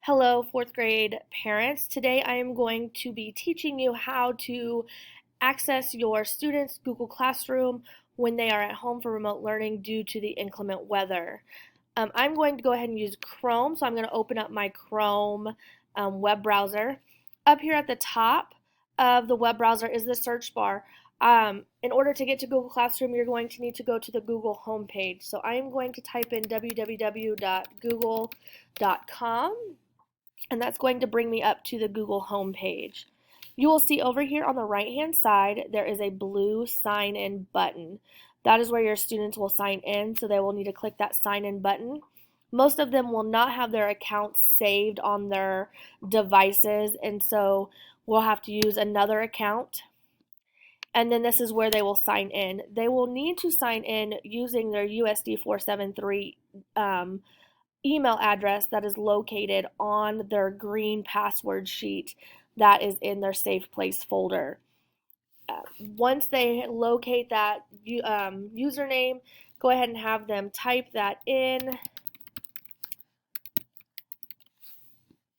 Hello, fourth grade parents. Today I am going to be teaching you how to access your students' Google Classroom when they are at home for remote learning due to the inclement weather. I'm going to go ahead and use Chrome, so I'm going to open up my Chrome web browser. Up here at the top of the web browser is the search bar. In order to get to Google Classroom, you're going to need to go to the Google homepage. So I am going to type in www.google.com, and that's going to bring me up to the Google home page. You will see over here on the right hand side there is a blue sign in button. That is where your students will sign in, so they will need to click that sign in button. Most of them will not have their accounts saved on their devices, and so we'll have to use another account. And then this is where they will sign in. They will need to sign in using their USD 473 email address that is located on their green password sheet that is in their Safe Place folder. Once they locate that username, go ahead and have them type that in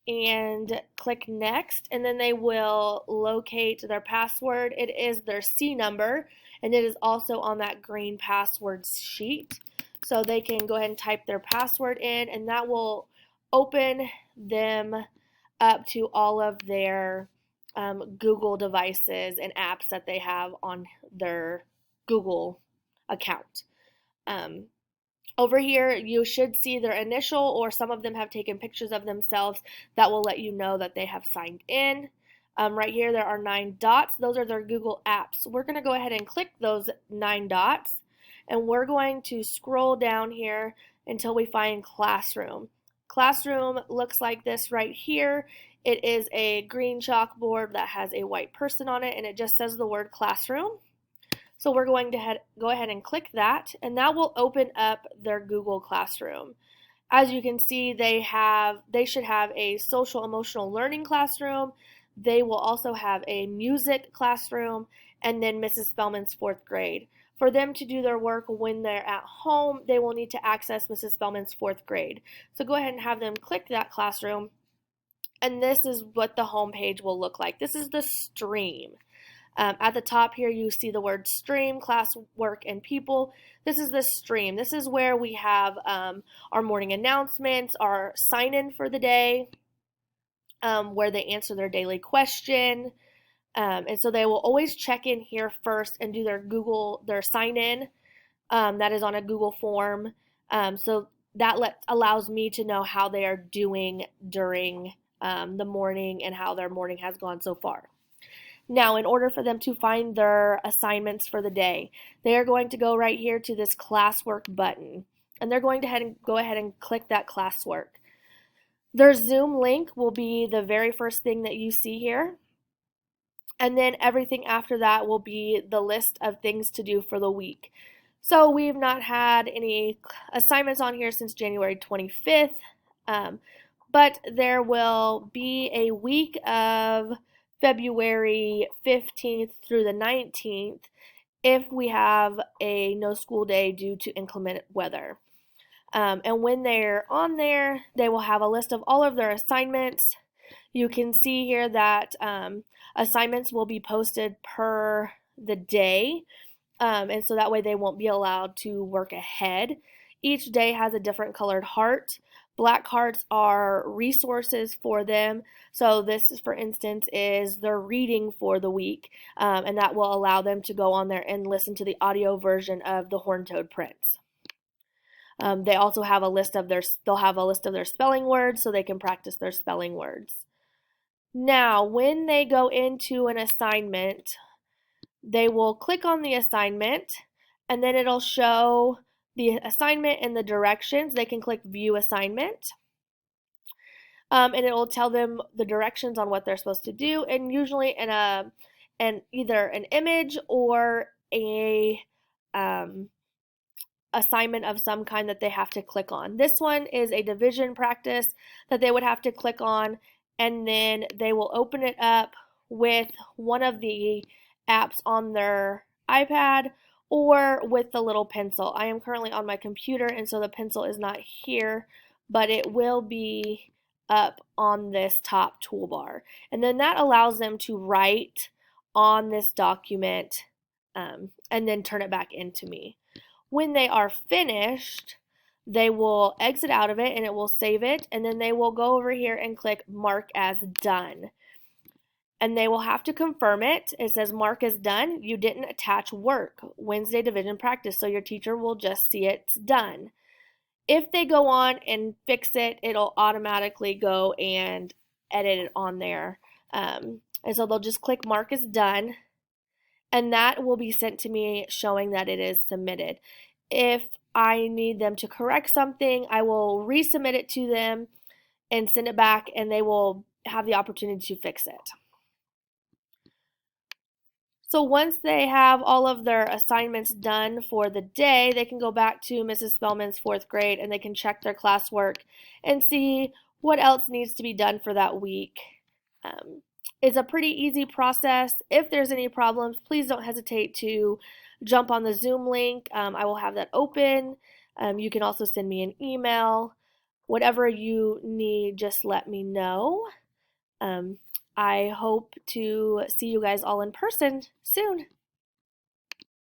and click next, and then they will locate their password. It is their C number, and it is also on that green password sheet. So they can go ahead and type their password in, and that will open them up to all of their Google devices and apps that they have on their Google account. Over here, you should see their initial, or some of them have taken pictures of themselves that will let you know that they have signed in. Right here, there are 9 dots. Those are their Google apps. We're going to go ahead and click those 9 dots, and we're going to scroll down here until we find Classroom. Classroom looks like this right here. It is a green chalkboard that has a white person on it, and it just says the word Classroom. So we're going to go ahead and click that, and that will open up their Google Classroom. As you can see, they should have a social emotional learning classroom. They will also have a music classroom, and then Mrs. Spellman's fourth grade. For them to do their work when they're at home, they will need to access Mrs. Spellman's fourth grade. So go ahead and have them click that classroom, and this is what the home page will look like. This is the stream. At the top here, you see the word stream, classwork, and people. This is the stream. This is where we have our morning announcements, our sign-in for the day, where they answer their daily question. And so they will always check in here first and do their sign-in. That is on a Google form. So that allows me to know how they are doing during the morning and how their morning has gone so far. Now, in order for them to find their assignments for the day, they are going to go right here to this classwork button, and they're going to go ahead and click that classwork. Their Zoom link will be the very first thing that you see here, and then everything after that will be the list of things to do for the week. So we've not had any assignments on here since January 25th, but there will be a week of February 15th through the 19th if we have a no school day due to inclement weather. And when they're on there, they will have a list of all of their assignments. You can see here that assignments will be posted per the day, and so that way they won't be allowed to work ahead. Each day has a different colored heart. Black hearts are resources for them. So this, for instance, is their reading for the week, and that will allow them to go on there and listen to the audio version of the Horned Prince. They also have a list of they'll have a list of their spelling words so they can practice their spelling words. Now, when they go into an assignment, they will click on the assignment, and then it'll show the assignment and the directions. They can click View Assignment, and it will tell them the directions on what they're supposed to do, and usually in either an image or a assignment of some kind that they have to click on. This one is a division practice that they would have to click on, and then they will open it up with one of the apps on their iPad or with the little pencil. I am currently on my computer, and so the pencil is not here, but it will be up on this top toolbar. And then that allows them to write on this document and then turn it back into me. When they are finished, they will exit out of it and it will save it, and then they will go over here and click mark as done. And they will have to confirm it. It says mark as done. You didn't attach work, Wednesday division practice, so your teacher will just see it's done. If they go on and fix it, it'll automatically go and edit it on there. And so they'll just click mark as done, and that will be sent to me showing that it is submitted. If I need them to correct something, I will resubmit it to them and send it back, and they will have the opportunity to fix it. So once they have all of their assignments done for the day, they can go back to Mrs. Spellman's 4th grade and they can check their classwork and see what else needs to be done for that week. It's a pretty easy process. If there's any problems, please don't hesitate to jump on the Zoom link. I will have that open. You can also send me an email. Whatever you need, just let me know. I hope to see you guys all in person soon.